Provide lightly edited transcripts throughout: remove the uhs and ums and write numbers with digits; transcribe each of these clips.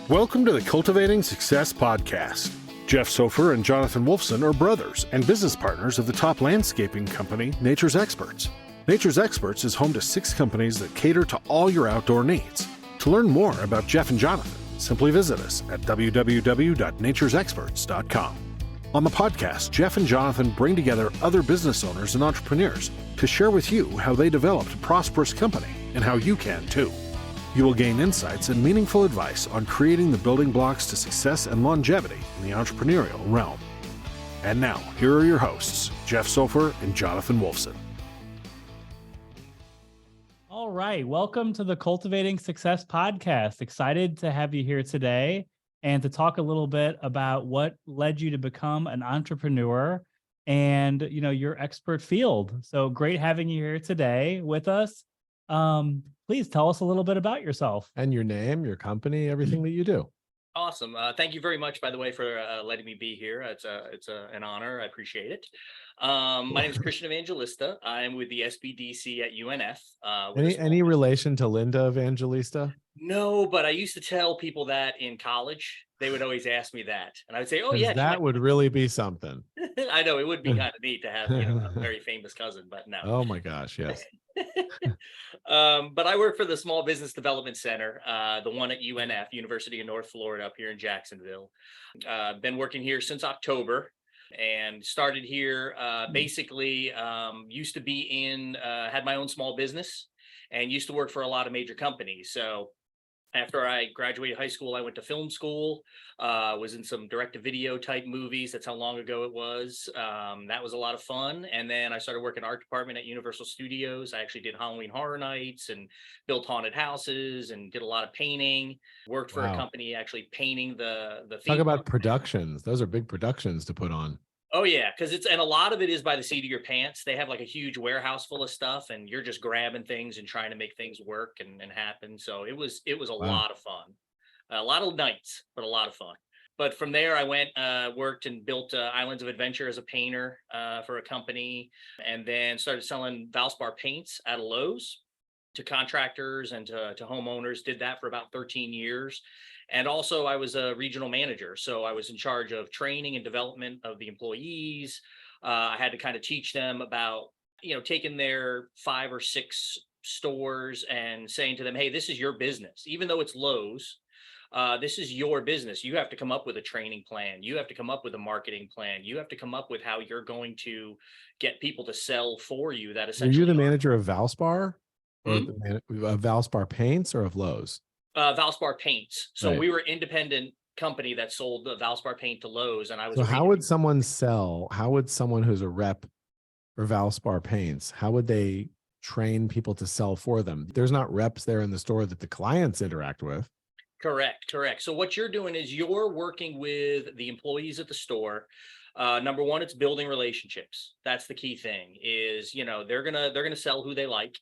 Welcome to the Cultivating Success podcast. Jeff Sofer and Jonathan Wolfson are brothers and business partners of the top landscaping company, Nature's Experts. Nature's Experts is home to 6 companies that cater to all your outdoor needs. To learn more about Jeff and Jonathan, simply visit us at www.naturesexperts.com. On the podcast, Jeff and Jonathan bring together other business owners and entrepreneurs to share with you how they developed a prosperous company and how you can too. You will gain insights and meaningful advice on creating the building blocks to success and longevity in the entrepreneurial realm. And now, here are your hosts, Jeff Sofer and Jonathan Wolfson. All right. Welcome to the Cultivating Success podcast. Excited to have you here today and to talk a little bit about what led you to become an entrepreneur and, your expert field. So great having you here today with us. Please tell us a little bit about yourself. And your name, your company, everything that you do. Awesome. Thank you very much, by the way, for letting me be here. It's an honor. I appreciate it. My name is Christian Evangelista. I'm with the SBDC at UNF. Any relation to Linda Evangelista? No, but I used to tell people that in college. They would always ask me that. And I would say, oh, yeah. That would really be something. I know. It would be kind of neat to have a very famous cousin, but no. Oh, my gosh. Yes. But I work for the Small Business Development Center, the one at UNF, University of North Florida, up here in Jacksonville. Been working here since October and started here basically used to be had my own small business and used to work for a lot of major companies. So after I graduated high school, I went to film school, was in some direct-to-video type movies. That's how long ago it was. That was a lot of fun. And then I started working art department at Universal Studios. I actually did Halloween Horror Nights and built haunted houses and did a lot of painting. Worked for a company actually painting the theme Talk about park. productions. Those are big productions to put on. Oh yeah, because and a lot of it is by the seat of your pants. They have like a huge warehouse full of stuff, and you're just grabbing things and trying to make things work and happen. So it was a lot of fun, a lot of nights, but a lot of fun. But from there, I went, worked and built Islands of Adventure as a painter for a company, and then started selling Valspar paints out of Lowe's to contractors and to homeowners. Did that for about 13 years. And also I was a regional manager. So I was in charge of training and development of the employees. I had to kind of teach them about, taking their 5 or 6 stores and saying to them, hey, this is your business. Even though it's Lowe's, this is your business. You have to come up with a training plan. You have to come up with a marketing plan. You have to come up with how you're going to get people to sell for you. That essentially. Were you the manager of Valspar? Or of Valspar Paints or of Lowe's? Valspar paints. So Right. we were an independent company that sold the Valspar paint to Lowe's, and I was. So how would someone who's a rep for Valspar Paints, how would they train people to sell for them? There's not reps there in the store that the clients interact with. Correct. So what you're doing is you're working with the employees at the store. Number one, it's building relationships. That's the key thing. Is they're gonna sell who they like,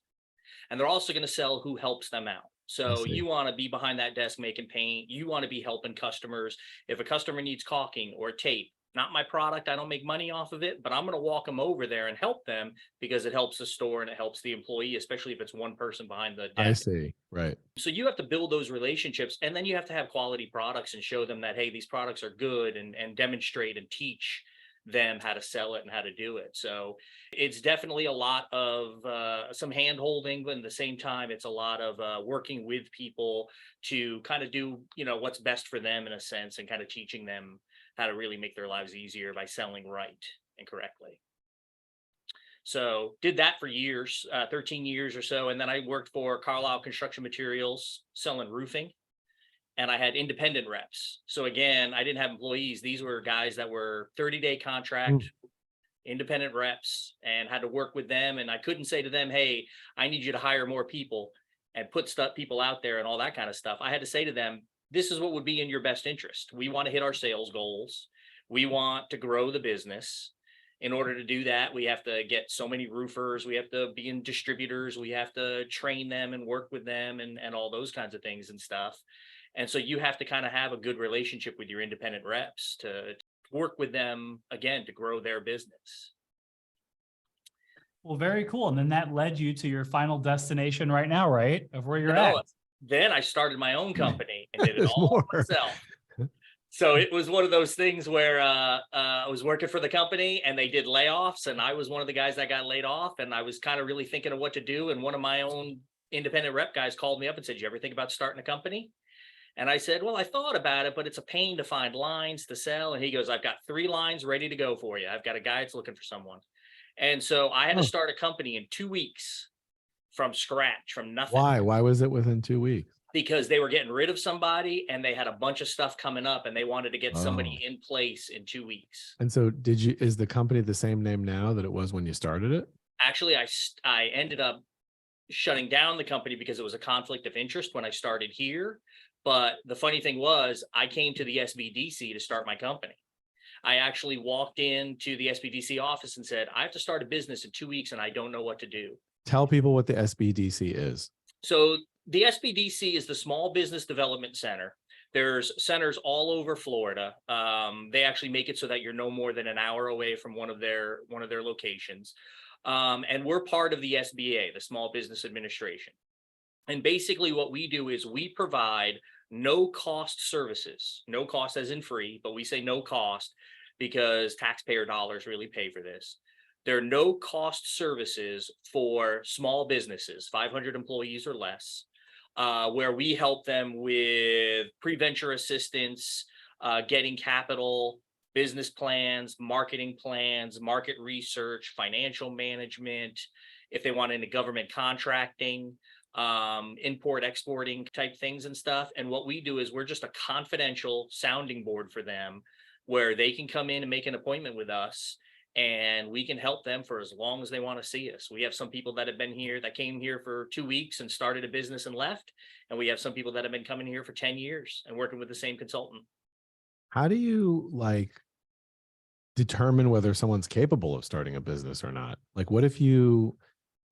and they're also gonna sell who helps them out. So you want to be behind that desk making paint. You want to be helping customers. If a customer needs caulking or tape, not my product, I don't make money off of it, but I'm going to walk them over there and help them because it helps the store and it helps the employee, especially if it's one person behind the desk. I see. Right. So you have to build those relationships, and then you have to have quality products and show them that, hey, these products are good, and demonstrate and teach them how to sell it and how to do it. So it's definitely a lot of some hand holding, but at the same time, it's a lot of working with people to kind of do, what's best for them in a sense, and kind of teaching them how to really make their lives easier by selling right and correctly. So did that for years, 13 years or so. And then I worked for Carlisle Construction Materials selling roofing. And I had independent reps. So again, I didn't have employees. These were guys that were 30-day contract, independent reps, and had to work with them. And I couldn't say to them, hey, I need you to hire more people and put people out there and all that kind of stuff. I had to say to them, this is what would be in your best interest. We want to hit our sales goals. We want to grow the business. In order to do that, we have to get so many roofers. We have to be in distributors. We have to train them and work with them and all those kinds of things and stuff. And so you have to kind of have a good relationship with your independent reps to work with them, again, to grow their business. Well, very cool. And then that led you to your final destination right now, right? Of where you're at. Then I started my own company and did it There's all more. myself. So it was one of those things where I was working for the company and they did layoffs, and I was one of the guys that got laid off, and I was kind of really thinking of what to do. And one of my own independent rep guys called me up and said, "You ever think about starting a company?" And I said, "Well, I thought about it, but it's a pain to find lines to sell." And he goes, "I've got 3 lines ready to go for you. I've got a guy that's looking for someone." And so I had to Oh, start a company in 2 weeks from scratch, from nothing. why? Why was it within 2 weeks? Because they were getting rid of somebody and they had a bunch of stuff coming up and they wanted to get somebody Oh. in place in 2 weeks. And so is the company the same name now that it was when you started it? Actually, I ended up shutting down the company because it was a conflict of interest when I started here. But the funny thing was, I came to the SBDC to start my company. I actually walked into the SBDC office and said, "I have to start a business in 2 weeks and I don't know what to do." Tell people what the SBDC is. So the SBDC is the Small Business Development Center. There's centers all over Florida. They actually make it so that you're no more than an hour away from one of their locations. And we're part of the SBA, the Small Business Administration. And basically what we do is we provide no cost services, no cost as in free, but we say no cost because taxpayer dollars really pay for this. There are no cost services for small businesses, 500 employees or less, where we help them with pre-venture assistance, getting capital, business plans, marketing plans, market research, financial management, if they want into government contracting, import exporting type things and stuff. And what we do is we're just a confidential sounding board for them where they can come in and make an appointment with us, and we can help them for as long as they want to see us. We have some people that have been here that came here for 2 weeks and started a business and left. And we have some people that have been coming here for 10 years and working with the same consultant. How do you determine whether someone's capable of starting a business or not? Like, what if you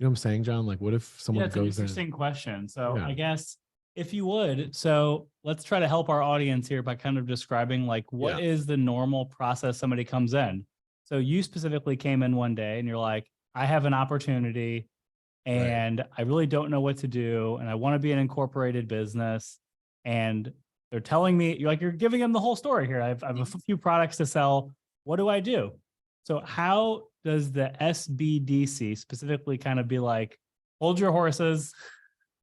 know what I'm saying, John? Like, what if someone That's an goes there? interesting question. So Yeah. I guess if you would, so let's try to help our audience here by kind of describing what is the normal process somebody comes in. So you specifically came in one day and you're like, I have an opportunity and I really don't know what to do. And I want to be an incorporated business. And they're telling me, you're giving them the whole story here. I have a few products to sell. What do I do? So how does the SBDC specifically kind of be like, hold your horses,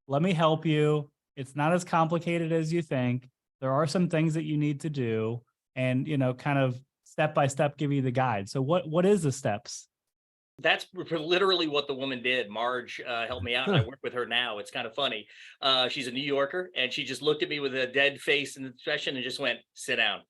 let me help you. It's not as complicated as you think. There are some things that you need to do, and, kind of step by step give you the guide. So what is the steps? That's literally what the woman did. Marge helped me out, and I work with her now. It's kind of funny. She's a New Yorker, and she just looked at me with a dead face and expression and just went, "Sit down.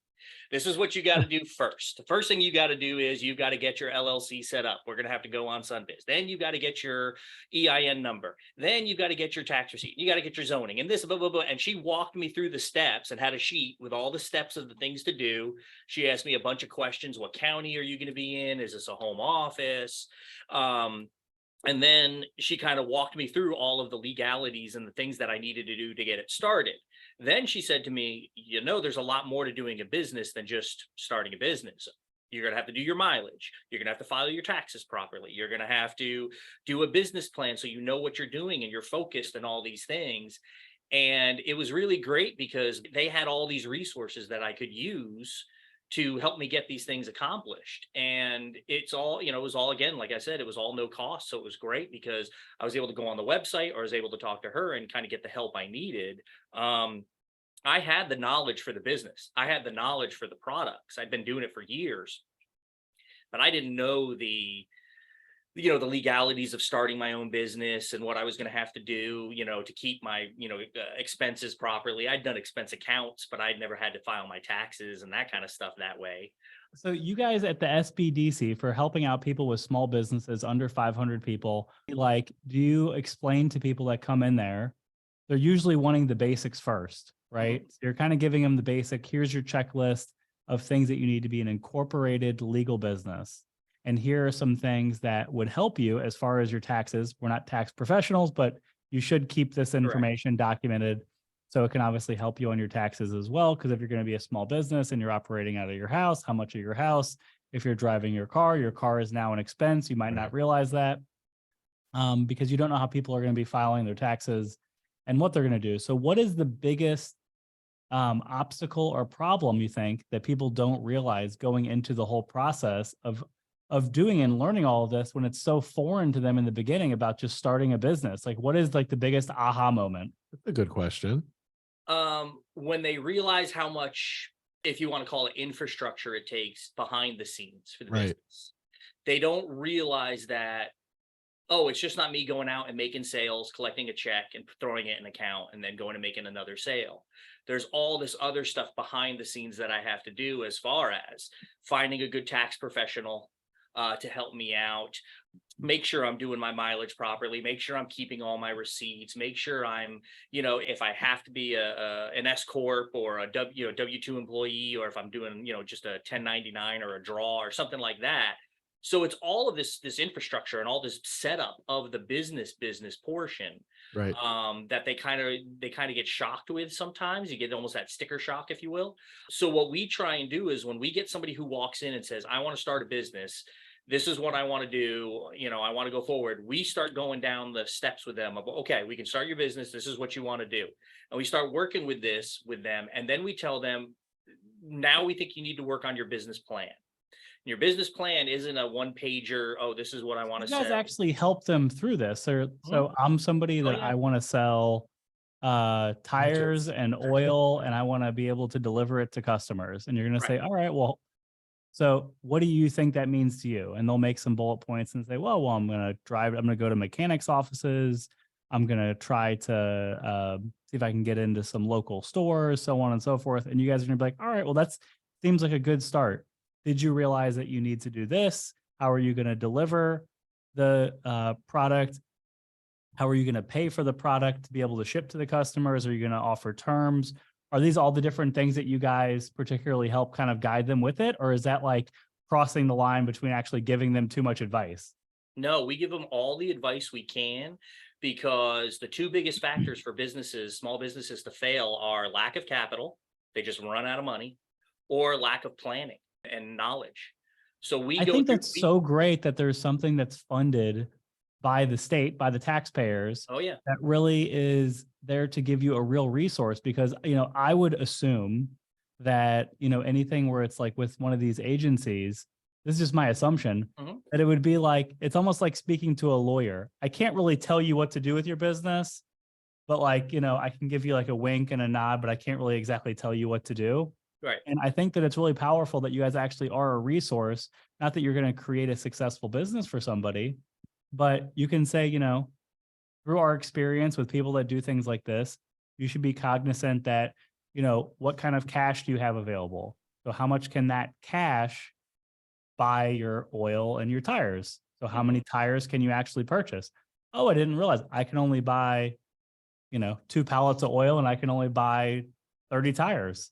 This is what you got to do first. The first thing you got to do is you got to get your LLC set up. We're going to have to go on Sundays. Then you got to get your EIN number. Then you got to get your tax receipt. You got to get your zoning and this, blah, blah, blah." And she walked me through the steps and had a sheet with all the steps of the things to do. She asked me a bunch of questions. What county are you going to be in? Is this a home office? And then she kind of walked me through all of the legalities and the things that I needed to do to get it started. Then she said to me, there's a lot more to doing a business than just starting a business. You're going to have to do your mileage. You're going to have to file your taxes properly. You're going to have to do a business plan so you know what you're doing and you're focused and all these things. And it was really great because they had all these resources that I could use to help me get these things accomplished. And it's all, it was all, again, like I said, it was all no cost. So it was great because I was able to go on the website, or I was able to talk to her and kind of get the help I needed. I had the knowledge for the business. I had the knowledge for the products. I'd been doing it for years, but I didn't know the legalities of starting my own business and what I was going to have to do, to keep my, expenses properly. I'd done expense accounts, but I'd never had to file my taxes and that kind of stuff that way. So you guys at the SBDC, for helping out people with small businesses under 500 people, do you explain to people that come in there, they're usually wanting the basics first, right? So you're kind of giving them the basic, here's your checklist of things that you need to be an incorporated legal business. And here are some things that would help you as far as your taxes. We're not tax professionals, but you should keep this information documented so it can obviously help you on your taxes as well. Because if you're going to be a small business and you're operating out of your house, how much of your house? If you're driving your car is now an expense. You might not realize that because you don't know how people are going to be filing their taxes and what they're going to do. So what is the biggest obstacle or problem you think that people don't realize going into the whole process of doing and learning all of this when it's so foreign to them in the beginning about just starting a business? Like, what is like the biggest aha moment? That's a good question. When they realize how much, if you want to call it infrastructure, it takes behind the scenes for the Right. business. They don't realize that, oh, it's just not me going out and making sales, collecting a check and throwing it in an account and then going and making another sale. There's all this other stuff behind the scenes that I have to do, as far as finding a good tax professional to help me out, make sure I'm doing my mileage properly, make sure I'm keeping all my receipts, make sure I'm, if I have to be an S corp or a W-2 employee, or if I'm doing, just a 1099 or a draw or something like that. So it's all of this infrastructure and all this setup of the business portion, Right. that they kind of get shocked with sometimes. You get almost that sticker shock, if you will. So what we try and do is, when we get somebody who walks in and says, I want to start a business, this is what I want to do, I want to go forward, we start going down the steps with them of, okay, we can start your business, this is what you want to do. And we start working with them. And then we tell them, now we think you need to work on your business plan. Your business plan isn't a one pager. Oh, this is what I want to sell. You guys actually help them through this. So I'm somebody that I want to sell tires and oil, and I want to be able to deliver it to customers. And you're going to say, all right, well, so what do you think that means to you? And they'll make some bullet points and say, well, I'm going to go to mechanics offices. I'm going to try to see if I can get into some local stores, so on and so forth. And you guys are going to be like, all right, well, that seems like a good start. Did you realize that you need to do this? How are you going to deliver the product? How are you going to pay for the product to be able to ship to the customers? Are you going to offer terms? Are these all the different things that you guys particularly help kind of guide them with it? Or is that like crossing the line between actually giving them too much advice? No, we give them all the advice we can, because the two biggest factors for small businesses to fail are lack of capital, they just run out of money, or lack of planning and knowledge. So I think that's so great that there's something that's funded by the state, by the taxpayers. Oh yeah. That really is there to give you a real resource, because, I would assume that, anything where it's like with one of these agencies, this is just my assumption, that it would be like, it's almost like speaking to a lawyer. I can't really tell you what to do with your business, but like, I can give you like a wink and a nod, but I can't really exactly tell you what to do. Right. And I think that it's really powerful that you guys actually are a resource, not that you're going to create a successful business for somebody, but you can say, through our experience with people that do things like this, you should be cognizant that, what kind of cash do you have available? So how much can that cash buy your oil and your tires? So how many tires can you actually purchase? Oh, I didn't realize I can only buy, 2 pallets of oil and I can only buy 30 tires.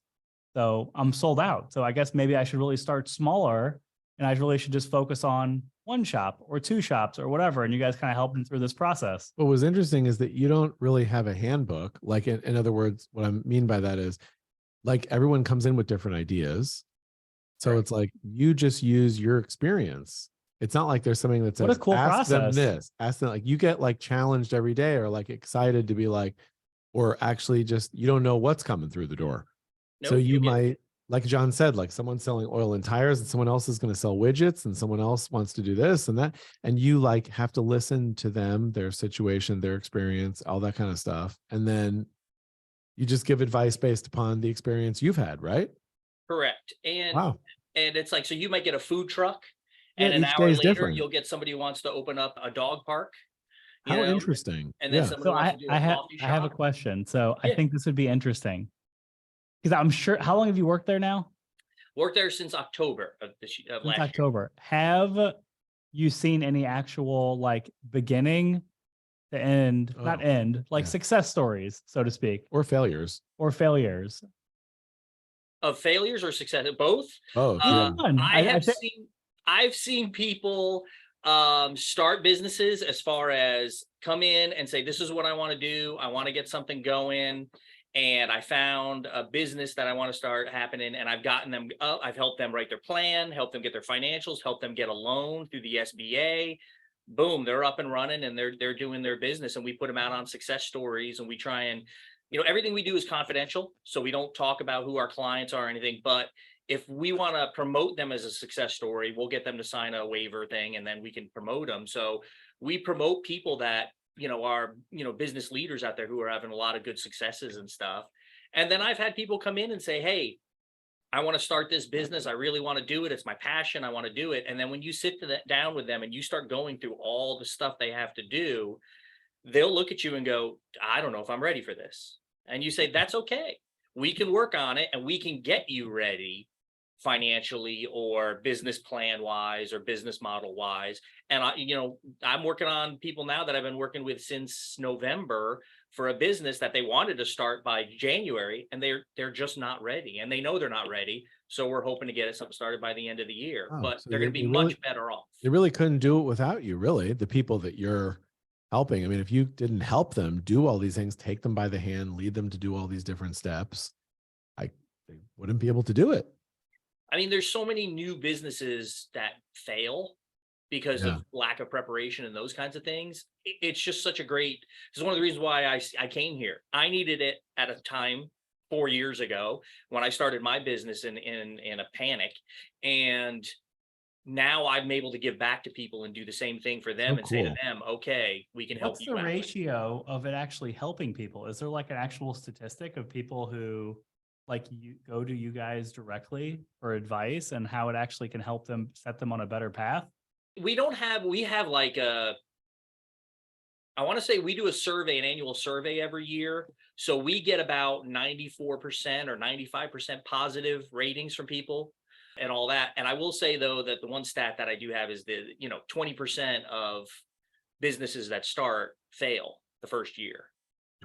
So I'm sold out. So I guess maybe I should really start smaller, and I really should just focus on 1 shop or 2 shops or whatever. And you guys kind of help them through this process. What was interesting is that you don't really have a handbook. Like, in other words, what I mean by that is, like, everyone comes in with different ideas. So it's like, you just use your experience. It's not like there's something that says, what a cool ask them process. this, ask them, like, you get like challenged every day, or like excited to be like, or actually just, you don't know what's coming through the door. Nope, So you might, like John said, like someone's selling oil and tires, and someone else is going to sell widgets, and someone else wants to do this and that. And you like have to listen to them, their situation, their experience, all that kind of stuff. And then you just give advice based upon the experience you've had, right? Correct. And wow. And it's like, so you might get a food truck, and Yeah, an each hour day is later different. you'll get somebody who wants to open up a dog park. How interesting. And then somebody wants to do a coffee shop. I have a question. So Yeah. I think this would be interesting, because I'm sure, how long have you worked there now? Worked there since October of last October. Have you seen any actual like beginning to end, not end, like success stories, so to speak, or failures? Of failures or success? Both. Oh, yeah. I've seen people start businesses, as far as come in and say, this is what I want to do. I want to get something going. And I found a business that I want to start happening, and I've gotten them up. I've helped them write their plan, helped them get their financials, helped them get a loan through the SBA, boom, they're up and running and they're doing their business, and we put them out on success stories, and we try and, everything we do is confidential. So we don't talk about who our clients are or anything, but if we want to promote them as a success story, we'll get them to sign a waiver thing, and then we can promote them. So we promote people that, are, business leaders out there who are having a lot of good successes and stuff. And then I've had people come in and say, hey, I want to start this business. I really want to do it. It's my passion. I want to do it. And then when you sit down with them and you start going through all the stuff they have to do, they'll look at you and go, I don't know if I'm ready for this. And you say, that's okay. We can work on it, and we can get you ready financially or business plan wise or business model wise. And I'm working on people now that I've been working with since November for a business that they wanted to start by January, and they're just not ready, and they know they're not ready. So we're hoping to get something started by the end of the year, but so they're going to be much better off. They really couldn't do it without you, really. The people that you're helping. I mean, if you didn't help them do all these things, take them by the hand, lead them to do all these different steps, they wouldn't be able to do it. I mean, there's so many new businesses that fail because of lack of preparation and those kinds of things. It's just such a great, this is one of the reasons why I came here. I needed it at a time 4 years ago when I started my business in a panic. And now I'm able to give back to people and do the same thing for them say to them, okay, we can help you. What's the ratio of it actually helping people? Is there like an actual statistic of people who you go to you guys directly for advice and how it actually can help them set them on a better path? We have like I want to say we do an annual survey every year. So we get about 94% or 95% positive ratings from people and all that. And I will say though, that the one stat that I do have is 20% of businesses that start fail the first year.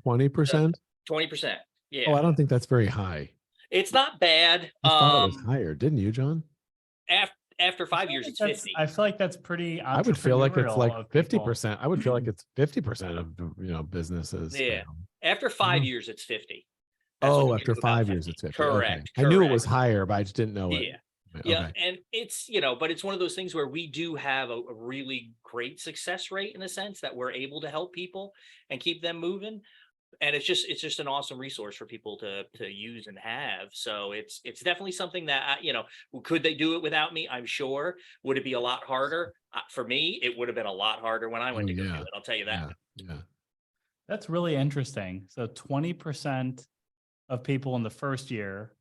20%? 20%. Yeah. Oh, I don't think that's very high. It's not bad. I thought it was higher, didn't you, John? After 5 years, it's 50. I feel like that's pretty. I would feel like it's like 50%. I would feel like it's 50% of businesses. Yeah. After 5 years, it's 50. After 5 years, it's 50. Correct. Okay. I knew it was higher, but I just didn't know it. Yeah. Yeah. And it's, but it's one of those things where we do have a really great success rate in the sense that we're able to help people and keep them moving. And it's just an awesome resource for people to use and have. So it's definitely something that, could they do it without me? I'm sure. Would it be a lot harder? For me, it would have been a lot harder when I went to go do it. I'll tell you that. Yeah. That's really interesting. So 20% of people in the first year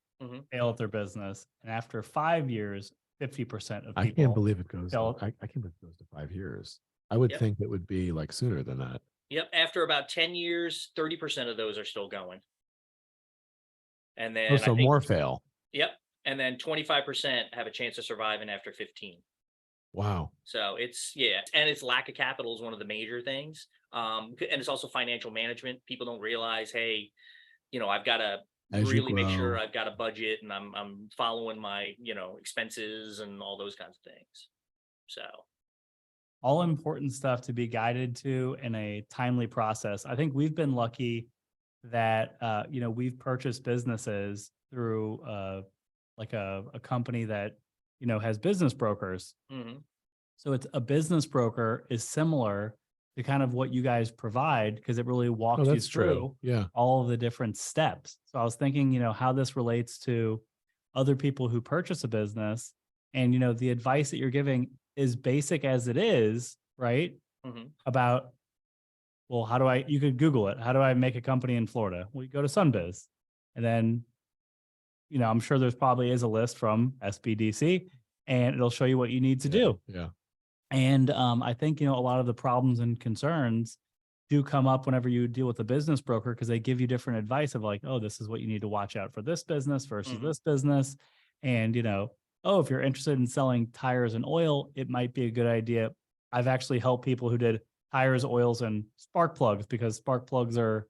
fail at their business. And after 5 years, 50% of people. I can't believe it goes. I can't believe it goes to 5 years. I would think it would be like sooner than that. Yep. After about 10 years, 30% of those are still going. And then more fail. Yep. And then 25% have a chance of surviving after 15. Wow. So and it's lack of capital is one of the major things. And it's also financial management. People don't realize, hey, I've got to really make sure I've got a budget and I'm following my, expenses and all those kinds of things. So all important stuff to be guided to in a timely process. I think we've been lucky that, we've purchased businesses through a company that, has business brokers. Mm-hmm. So it's a business broker is similar to kind of what you guys provide because it really walks you through all of the different steps. So I was thinking, how this relates to other people who purchase a business and, the advice that you're giving is basic as it is, right? Mm-hmm. About, well, you could Google it. How do I make a company in Florida? Well, you go to Sunbiz. And then, I'm sure there's probably is a list from SBDC and it'll show you what you need to do. Yeah. And I think, a lot of the problems and concerns do come up whenever you deal with a business broker because they give you different advice of like, oh, this is what you need to watch out for this business versus this business. And, if you're interested in selling tires and oil, it might be a good idea. I've actually helped people who did tires, oils, and spark plugs because spark plugs are,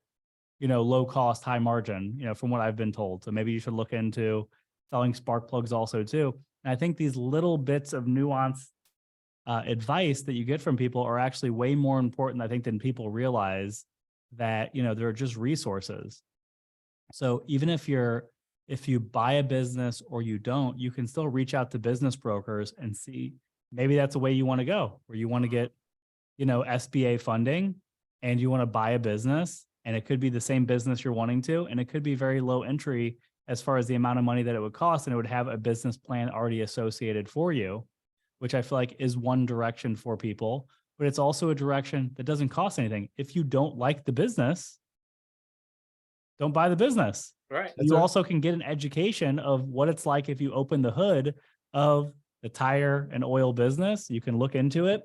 low cost, high margin, from what I've been told. So maybe you should look into selling spark plugs also too. And I think these little bits of nuanced advice that you get from people are actually way more important, I think, than people realize that, they're just resources. So even if you buy a business or you don't, you can still reach out to business brokers and see maybe that's a way you want to go, where you want to get SBA funding and you want to buy a business, and it could be the same business you're wanting to, and it could be very low entry as far as the amount of money that it would cost, and it would have a business plan already associated for you, which I feel like is one direction for people, but it's also a direction that doesn't cost anything. If you don't like the business, don't buy the business. Right. You also can get an education of what it's like if you open the hood of the tire and oil business. You can look into it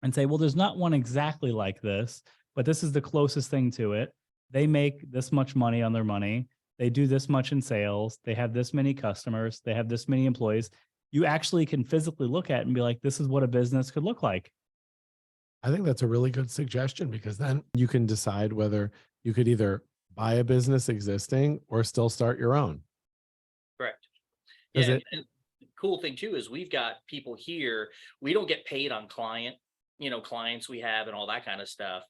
and say, well, there's not one exactly like this, but this is the closest thing to it. They make this much money on their money. They do this much in sales. They have this many customers. They have this many employees. You actually can physically look at it and be like, this is what a business could look like. I think that's a really good suggestion, because then you can decide whether you could either buy a business existing or still start your own. Correct. Is Yeah. it- And the cool thing too is we've got people here. We don't get paid on clients we have and all that kind of stuff.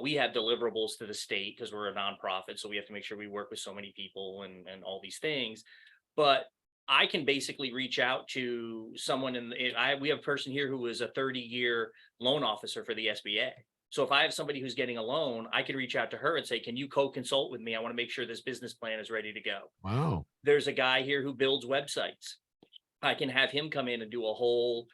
We have deliverables to the state because we're a nonprofit. So we have to make sure we work with so many people and all these things. But I can basically reach out to someone we have a person here who is a 30-year loan officer for the SBA. So if I have somebody who's getting a loan, I can reach out to her and say, can you co-consult with me? I want to make sure this business plan is ready to go. Wow. There's a guy here who builds websites. I can have him come in and do a whole,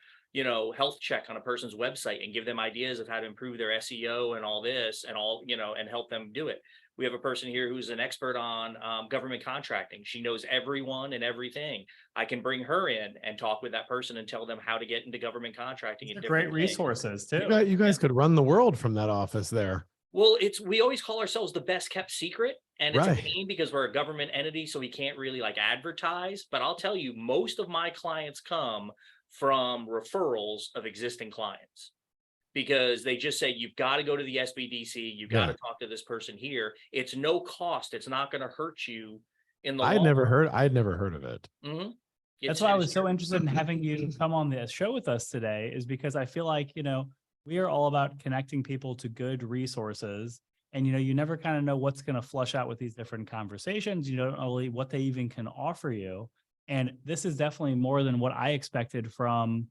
health check on a person's website and give them ideas of how to improve their SEO and all this and and help them do it. We have a person here who's an expert on government contracting. She knows everyone and everything. I can bring her in and talk with that person and tell them how to get into government contracting. These are great resources too. You guys could run the world from that office there. Well, we always call ourselves the best kept secret, and it's Right. a pain because we're a government entity, so we can't really advertise. But I'll tell you, most of my clients come from referrals of existing clients, because they just say, you've got to go to the SBDC, you've got to talk to this person here. It's no cost. It's not going to hurt you in the I'd long never run. heard of it. Mhm. That's why I was so interested in having you come on the show with us today, is because I feel like, we are all about connecting people to good resources. And, you never kind of know what's going to flush out with these different conversations. You don't know really what they even can offer you. And this is definitely more than what I expected from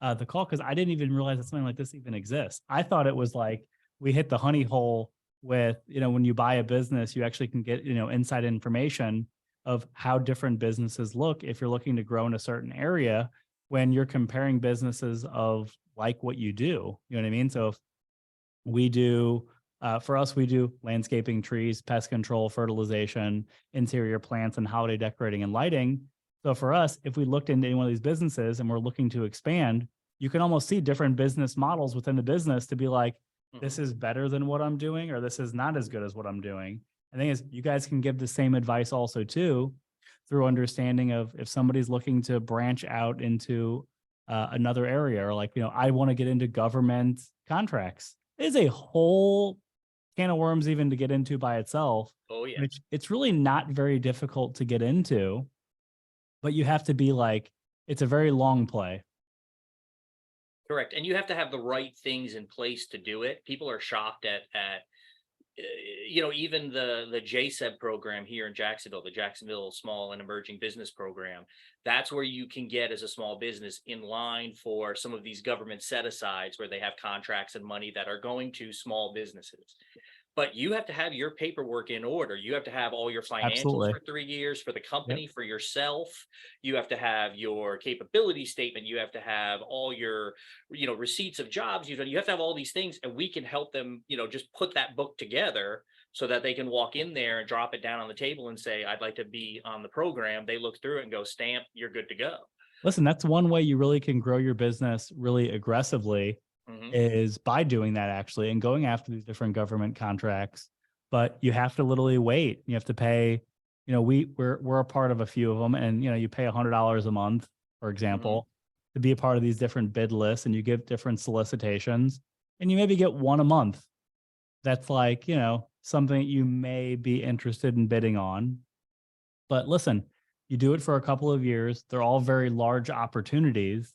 the call, because I didn't even realize that something like this even exists. I thought it was like we hit the honey hole with, when you buy a business, you actually can get, inside information of how different businesses look if you're looking to grow in a certain area, when you're comparing businesses of like what you do. You know what I mean? So if we do, for us, we do landscaping, trees, pest control, fertilization, interior plants, and holiday decorating and lighting. So for us, if we looked into any one of these businesses and we're looking to expand, you can almost see different business models within the business to be like, this is better than what I'm doing, or this is not as good as what I'm doing. The thing is, you guys can give the same advice also too, through understanding of if somebody's looking to branch out into another area, or I want to get into government contracts. It's a whole can of worms even to get into by itself. Oh yeah. Which it's really not very difficult to get into, but you have to be it's a very long play. Correct. And you have to have the right things in place to do it. People are shocked at even the JSEB program here in Jacksonville, the Jacksonville Small and Emerging Business Program. That's where you can get as a small business in line for some of these government set-asides where they have contracts and money that are going to small businesses. But you have to have your paperwork in order. You have to have all your financials Absolutely. for 3 years for the company, for yourself. You have to have your capability statement. You have to have all your, receipts of jobs. You have to have all these things, and we can help them, just put that book together so that they can walk in there and drop it down on the table and say, I'd like to be on the program. They look through it and go, stamp, you're good to go. Listen, that's one way you really can grow your business really aggressively. Is by doing that actually, and going after these different government contracts. But you have to literally wait. You have to pay, we're a part of a few of them, and you pay $100 a month, for example, to be a part of these different bid lists, and you give different solicitations, and you maybe get one a month. That's something you may be interested in bidding on. But listen, you do it for a couple of years. They're all very large opportunities.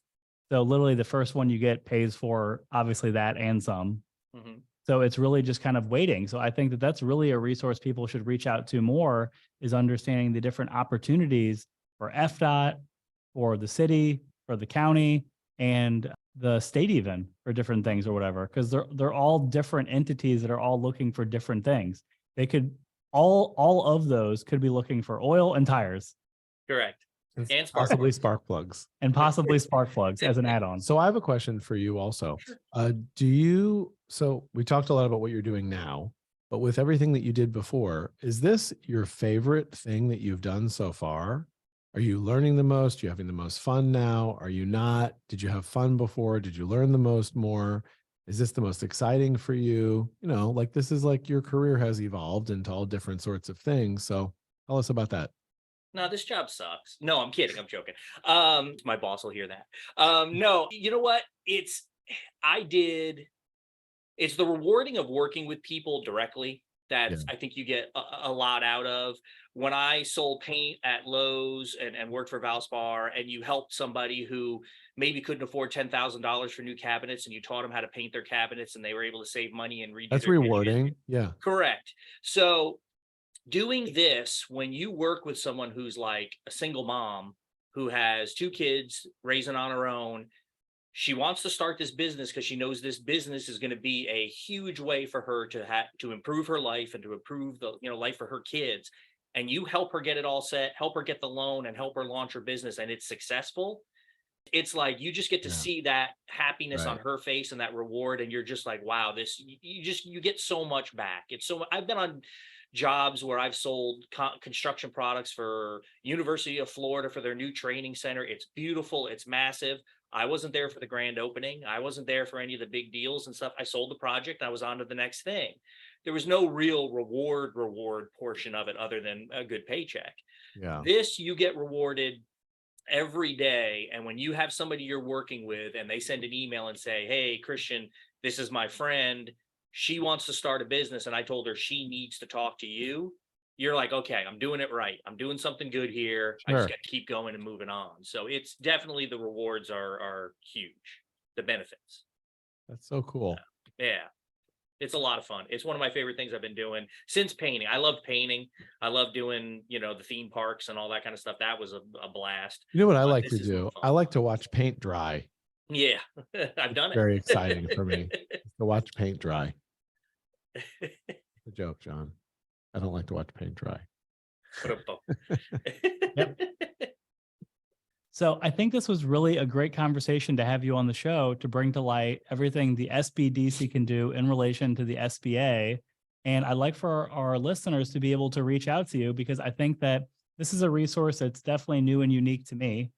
So literally the first one you get pays for obviously that and some. So it's really just kind of waiting. So I think that that's really a resource people should reach out to more, is understanding the different opportunities for FDOT, for the city, for the county, and the state even for different things or whatever, because they're all different entities that are all looking for different things. They could all of those could be looking for oil and tires. Correct. And possibly spark plugs. And possibly spark plugs as an add-on. So I have a question for you also. So we talked a lot about what you're doing now, but with everything that you did before, is this your favorite thing that you've done so far? Are you learning the most? Are you having the most fun now? Are you not? Did you have fun before? Did you learn the most more? Is this the most exciting for you? You know, like this is like your career has evolved into all different sorts of things. So tell us about that. No, this job sucks. No, I'm kidding. I'm joking. My boss will hear that. No, you know what? It's the rewarding of working with people directly that I think you get a lot out of. When I sold paint at Lowe's and worked for Valspar, and you helped somebody who maybe couldn't afford $10,000 for new cabinets, and you taught them how to paint their cabinets, and they were able to save money and redo. That's rewarding. Yeah. Correct. So doing this, when you work with someone who's like a single mom who has 2 kids raising on her own, she wants to start this business because she knows this business is going to be a huge way for her to improve her life and to improve the life for her kids. And you help her get it all set, help her get the loan, and help her launch her business, and it's successful. It's like you just get to see that happiness on her face and that reward, and you're just like, wow, this you get so much back. I've been on jobs where I've sold construction products for University of Florida for their new training center. It's beautiful. It's massive. I wasn't there for the grand opening. I wasn't there for any of the big deals and stuff. I sold the project. I was on to the next thing. There was no real reward portion of it other than a good paycheck. Yeah. This, you get rewarded every day. And when you have somebody you're working with and they send an email and say, hey, Christian, this is my friend. She wants to start a business, and I told her she needs to talk to you. You're like, okay, I'm doing it right. I'm doing something good here. I just got to keep going and moving on. So it's definitely, the rewards are huge. The benefits. That's so cool. Yeah. It's a lot of fun. It's one of my favorite things I've been doing since painting. I love painting. I love doing, the theme parks and all that kind of stuff. That was a blast. You know what I like to do? I like to watch paint dry. Yeah, I've done it. Very exciting for me to watch paint dry. A joke, John. I don't like to watch paint dry. Yep. So I think this was really a great conversation to have you on the show to bring to light everything the SBDC can do in relation to the SBA. And I'd like for our listeners to be able to reach out to you, because I think that this is a resource that's definitely new and unique to me.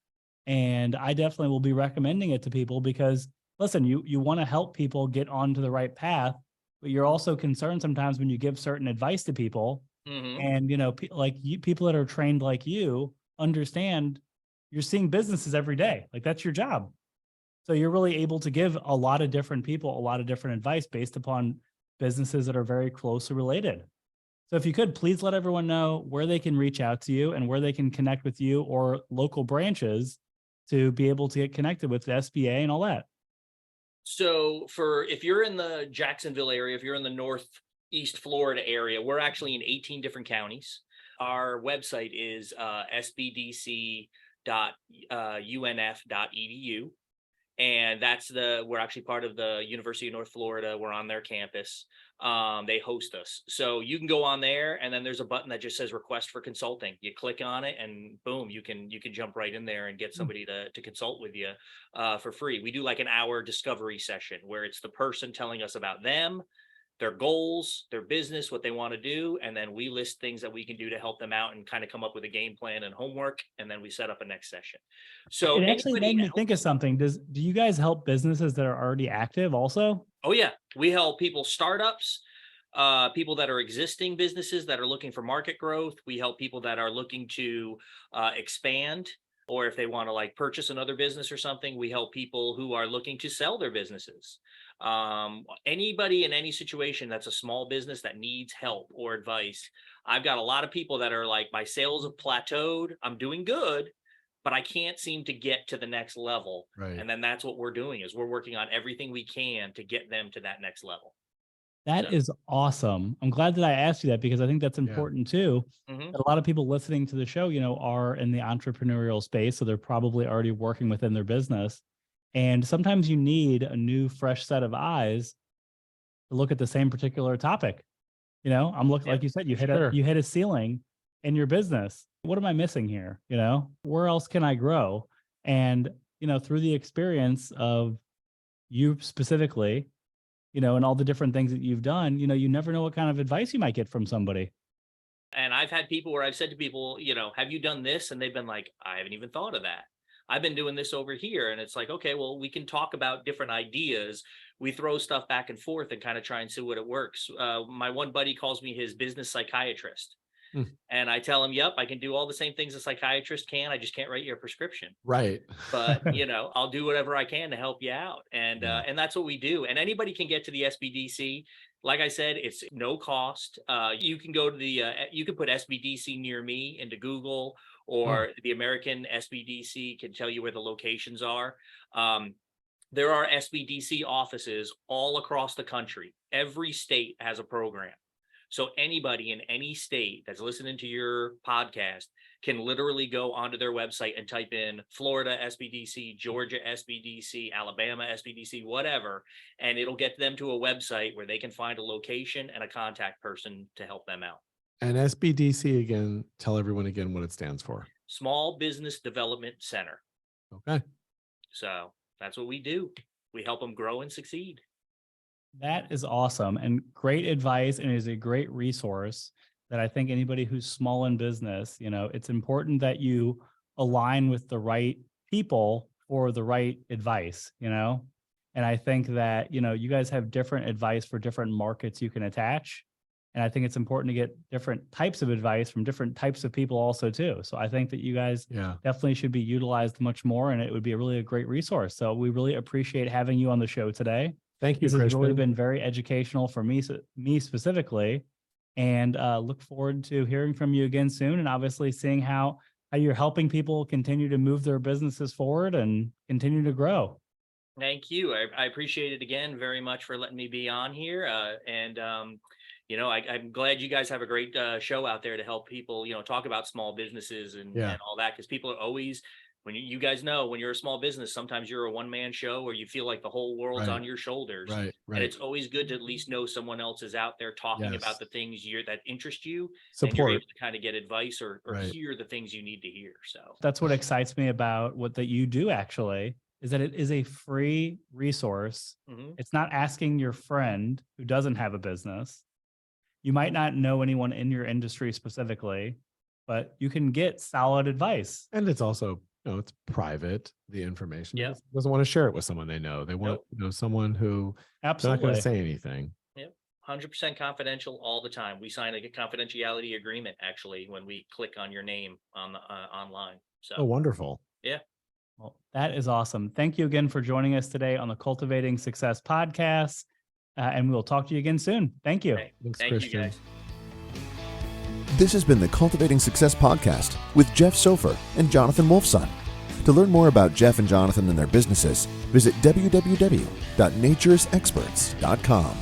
And I definitely will be recommending it to people because, listen, you want to help people get onto the right path, but you're also concerned sometimes when you give certain advice to people. Mm-hmm. And, people that are trained like you understand you're seeing businesses every day. Like, that's your job. So you're really able to give a lot of different people a lot of different advice based upon businesses that are very closely related. So if you could, please let everyone know where they can reach out to you and where they can connect with you or local branches to be able to get connected with the SBA and all that. So if you're in the Jacksonville area, if you're in the Northeast Florida area, we're actually in 18 different counties. Our website is sbdc.unf.edu. And we're actually part of the University of North Florida. We're on their campus. They host us. So you can go on there, and then there's a button that just says request for consulting. You click on it and boom, you can jump right in there and get somebody to consult with you for free. We do like an hour discovery session where it's the person telling us about them, their goals, their business, what they want to do. And then we list things that we can do to help them out and kind of come up with a game plan and homework. And then we set up a next session. So it actually made me think of something. Do you guys help businesses that are already active also? Oh yeah. We help people, startups, people that are existing businesses that are looking for market growth. We help people that are looking to expand, or if they want to like purchase another business or something. We help people who are looking to sell their businesses. Anybody in any situation that's a small business that needs help or advice. I've got a lot of people that are like, my sales have plateaued. I'm doing good, but I can't seem to get to the next level. Right. And then that's what we're doing, is we're working on everything we can to get them to that next level. That is awesome. I'm glad that I asked you that, because I think that's important too. Mm-hmm. A lot of people listening to the show, are in the entrepreneurial space. So they're probably already working within their business. And sometimes you need a new, fresh set of eyes to look at the same particular topic. You know, I'm looking, like you said, you hit a ceiling in your business. What am I missing here? You know, where else can I grow? And, you know, through the experience of you specifically, you know, and all the different things that you've done, you know, you never know what kind of advice you might get from somebody. And I've had people where I've said to people, you know, have you done this? And they've been like, I haven't even thought of that. I've been doing this over here. And it's like, okay, well, we can talk about different ideas. We throw stuff back and forth and kind of try and see what it works. My one buddy calls me his business psychiatrist. And I tell him, yep, I can do all the same things a psychiatrist can. I just can't write you a prescription. Right. But, you know, I'll do whatever I can to help you out. And that's what we do. And anybody can get to the SBDC. Like I said, it's no cost. You can go to you can put SBDC near me into Google, or the American SBDC can tell you where the locations are. There are SBDC offices all across the country. Every state has a program. So anybody in any state that's listening to your podcast can literally go onto their website and type in Florida SBDC, Georgia SBDC, Alabama SBDC, whatever, and it'll get them to a website where they can find a location and a contact person to help them out. And SBDC, again, tell everyone again what it stands for. Small Business Development Center. Okay. So that's what we do. We help them grow and succeed. That is awesome and great advice, and is a great resource that I think anybody who's small in business, you know, it's important that you align with the right people for the right advice, you know? And I think that, you know, you guys have different advice for different markets you can attach. And I think it's important to get different types of advice from different types of people also too. So I think that you guys definitely should be utilized much more, and it would be a great resource. So we really appreciate having you on the show today. Thank you, This has Christian. really been very educational for me specifically, and look forward to hearing from you again soon, and obviously seeing how you're helping people continue to move their businesses forward and continue to grow. Thank you. I appreciate it again very much for letting me be on here. You know, I'm glad you guys have a great show out there to help people, you know, talk about small businesses and all that, because people are always, when you guys know, when you're a small business, sometimes you're a one-man show, or you feel like the whole world's on your shoulders. Right. And it's always good to at least know someone else is out there talking about the things that interest you. Support. And you're able to kind of get advice or hear the things you need to hear. So that's what excites me about what that you do actually, is that it is a free resource. It's not asking your friend who doesn't have a business. You might not know anyone in your industry specifically, but you can get solid advice. And it's also, you know, it's private, the information. Yeah. Doesn't want to share it with someone they know. They want, you know, someone who they're not going to say anything. Yep. 100% confidential all the time. We sign a confidentiality agreement actually when we click on your name on the online. So Oh, wonderful. Yeah. Well, that is awesome. Thank you again for joining us today on the Cultivating Success podcast. And we'll talk to you again soon. Thank you. Okay. Thanks, Thank Christian. you guys. This has been the Cultivating Success podcast with Jeff Sofer and Jonathan Wolfson. To learn more about Jeff and Jonathan and their businesses, visit www.naturesexperts.com.